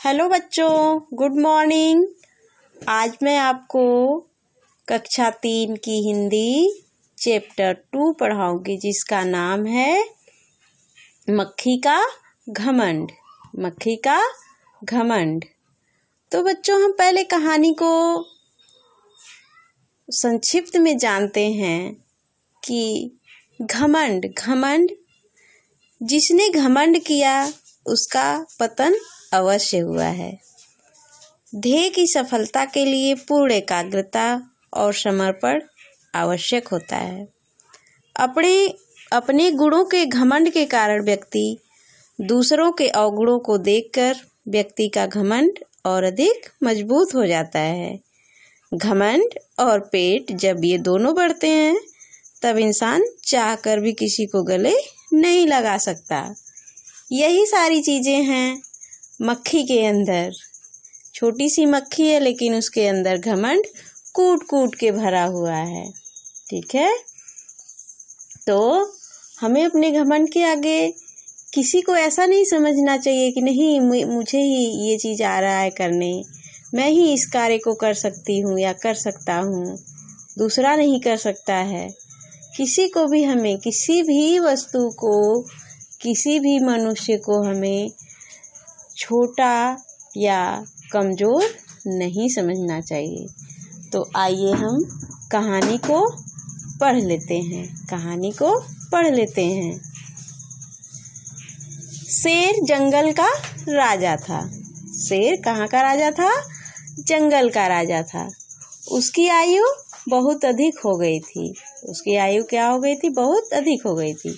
Hello बच्चों, good morning. आज मैं आपको कक्षा 3 की हिंदी चैप्टर 2 पढ़ाऊंगी, जिसका नाम है मक्खी का घमंड। मक्खी का घमंड। तो बच्चों, हम पहले कहानी को संक्षिप्त में जानते हैं कि घमंड जिसने घमंड किया उसका पतन अवश्य हुआ है। ध्येय की सफलता के लिए पूर्ण एकाग्रता और समर्पण आवश्यक होता है। अपने गुणों के घमंड के कारण व्यक्ति दूसरों के अवगुणों को देखकर व्यक्ति का घमंड और अधिक मजबूत हो जाता है। घमंड और पेट जब ये दोनों बढ़ते हैं तब इंसान चाहकर भी किसी को गले नहीं लगा सकता। यही सारी चीज़ें हैं मक्खी के अंदर। छोटी सी मक्खी है, लेकिन उसके अंदर घमंड कूट कूट के भरा हुआ है। ठीक है, तो हमें अपने घमंड के आगे किसी को ऐसा नहीं समझना चाहिए कि नहीं, मुझे ही ये चीज़ आ रहा है करने, मैं ही इस कार्य को कर सकती हूँ या कर सकता हूँ, दूसरा नहीं कर सकता है। किसी को भी हमें, किसी भी वस्तु को, किसी भी मनुष्य को हमें छोटा या कमज़ोर नहीं समझना चाहिए। तो आइए हम कहानी को पढ़ लेते हैं। शेर जंगल का राजा था। शेर कहाँ का राजा था? जंगल का राजा था। उसकी आयु बहुत अधिक हो गई थी। बहुत अधिक हो गई थी।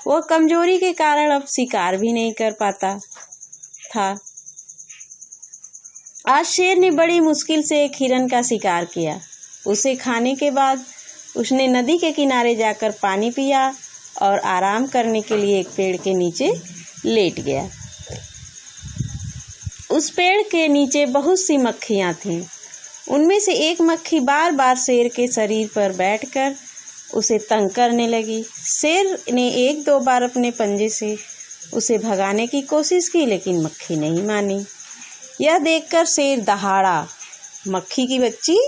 वह कमजोरी के कारण अब शिकार भी नहीं कर पाता था। आज शेर ने बड़ी मुश्किल से एक हिरन का शिकार किया। उसे खाने के बाद उसने नदी के किनारे जाकर पानी पिया और आराम करने के लिए एक पेड़ के नीचे लेट गया। उस पेड़ के नीचे बहुत सी मक्खियाँ थीं। उनमें से एक मक्खी बार बार शेर के शरीर पर बैठकर उसे तंग करने लगी। शेर ने 1-2 बार अपने पंजे से उसे भगाने की कोशिश की, लेकिन मक्खी नहीं मानी। यह देखकर शेर दहाड़ा, मक्खी की बच्ची,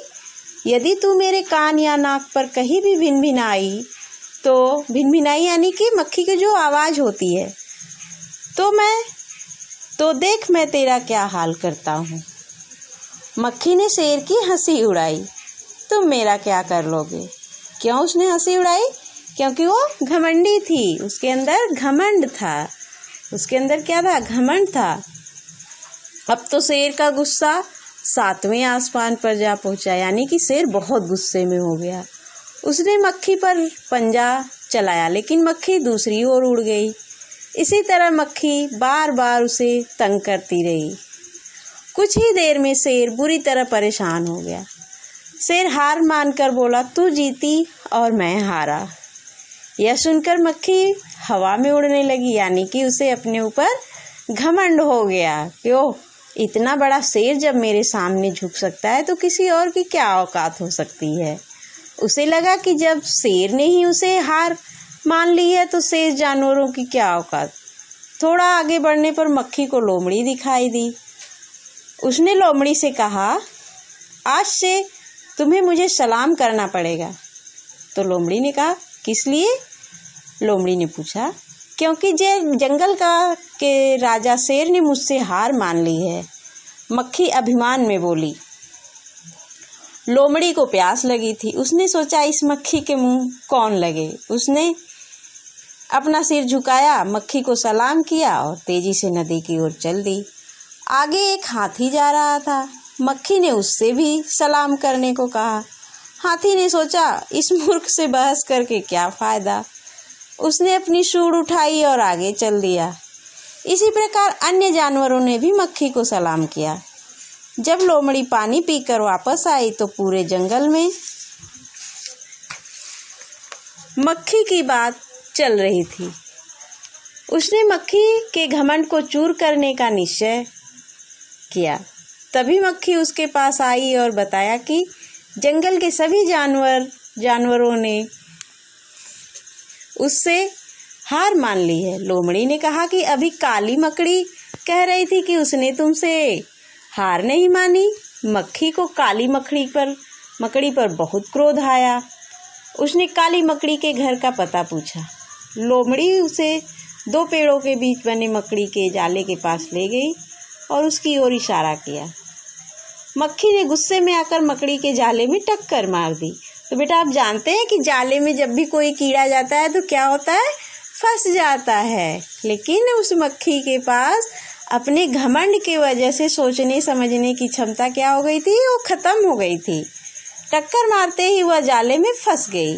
यदि तू मेरे कान या नाक पर कहीं भी भिनभिनाई, तो भिनभिनाई यानी कि मक्खी की जो आवाज़ होती है, तो देख मैं तेरा क्या हाल करता हूँ। मक्खी ने शेर की हंसी उड़ाई। तुम मेरा क्या कर लोगे? क्यों उसने हंसी उड़ाई? क्योंकि वो घमंडी थी। उसके अंदर घमंड था। उसके अंदर क्या था? घमंड था। अब तो शेर का गुस्सा 7वें आसमान पर जा पहुंचा, यानी कि शेर बहुत गुस्से में हो गया। उसने मक्खी पर पंजा चलाया, लेकिन मक्खी दूसरी ओर उड़ गई। इसी तरह मक्खी बार बार उसे तंग करती रही। कुछ ही देर में शेर बुरी तरह परेशान हो गया। शेर हार मानकर बोला, तू जीती और मैं हारा। यह सुनकर मक्खी हवा में उड़ने लगी, यानी कि उसे अपने ऊपर घमंड हो गया। क्यों? इतना बड़ा शेर जब मेरे सामने झुक सकता है तो किसी और की क्या औकात हो सकती है। उसे लगा कि जब शेर ने ही उसे हार मान ली है तो शेष जानवरों की क्या औकात। थोड़ा आगे बढ़ने पर मक्खी को लोमड़ी दिखाई दी। उसने लोमड़ी से कहा, आज से तुम्हें मुझे सलाम करना पड़ेगा। तो लोमड़ी ने कहा, किस लिए? लोमड़ी ने पूछा। क्योंकि जंगल के राजा शेर ने मुझसे हार मान ली है, मक्खी अभिमान में बोली। लोमड़ी को प्यास लगी थी। उसने सोचा, इस मक्खी के मुंह कौन लगे। उसने अपना सिर झुकाया, मक्खी को सलाम किया और तेजी से नदी की ओर चल दी। आगे एक हाथी जा रहा था। मक्खी ने उससे भी सलाम करने को कहा। हाथी ने सोचा, इस मूर्ख से बहस करके क्या फायदा। उसने अपनी सूंड उठाई और आगे चल दिया। इसी प्रकार अन्य जानवरों ने भी मक्खी को सलाम किया। जब लोमड़ी पानी पीकर वापस आई तो पूरे जंगल में मक्खी की बात चल रही थी। उसने मक्खी के घमंड को चूर करने का निश्चय किया। तभी मक्खी उसके पास आई और बताया कि जंगल के सभी जानवरों ने उससे हार मान ली है। लोमड़ी ने कहा कि अभी काली मकड़ी कह रही थी कि उसने तुमसे हार नहीं मानी। मक्खी को काली मकड़ी पर बहुत क्रोध आया। उसने काली मकड़ी के घर का पता पूछा। लोमड़ी उसे 2 पेड़ों के बीच बने मकड़ी के जाले के पास ले गई और उसकी ओर इशारा किया। मक्खी ने गुस्से में आकर मकड़ी के जाले में टक्कर मार दी। तो बेटा आप जानते हैं कि जाले में जब भी कोई कीड़ा जाता है तो क्या होता है, फंस जाता है। लेकिन उस मक्खी के पास अपने घमंड की वजह से सोचने समझने की क्षमता क्या हो गई थी, वो खत्म हो गई थी। टक्कर मारते ही वह जाले में फंस गई।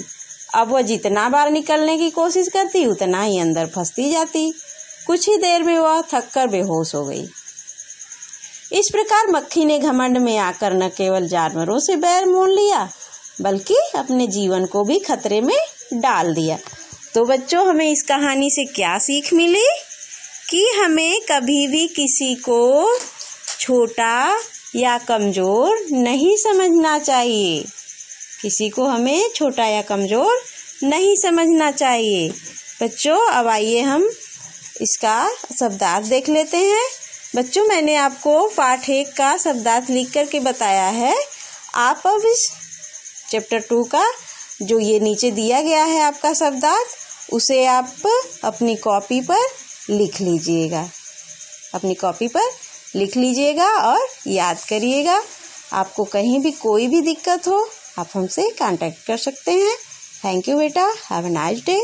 अब वह जितना बार निकलने की कोशिश करती उतना ही अंदर फंसती जाती। कुछ ही देर में वह थककर बेहोश हो गई। इस प्रकार मक्खी ने घमंड में आकर न केवल जानवरों से बैर मोल लिया बल्कि अपने जीवन को भी खतरे में डाल दिया। तो बच्चों हमें इस कहानी से क्या सीख मिली कि हमें कभी भी किसी को छोटा या कमज़ोर नहीं समझना चाहिए। किसी को हमें छोटा या कमज़ोर नहीं समझना चाहिए। बच्चों अब आइए हम इसका शब्दार्थ देख लेते हैं। बच्चों मैंने आपको पाठ 1 का शब्दार्थ लिख करके बताया है। आप अब इस चैप्टर 2 का जो ये नीचे दिया गया है आपका शब्दार्थ, उसे आप अपनी कॉपी पर लिख लीजिएगा। अपनी कॉपी पर लिख लीजिएगा और याद करिएगा। आपको कहीं भी कोई भी दिक्कत हो आप हमसे कांटेक्ट कर सकते हैं। थैंक यू बेटा। Have a nice day.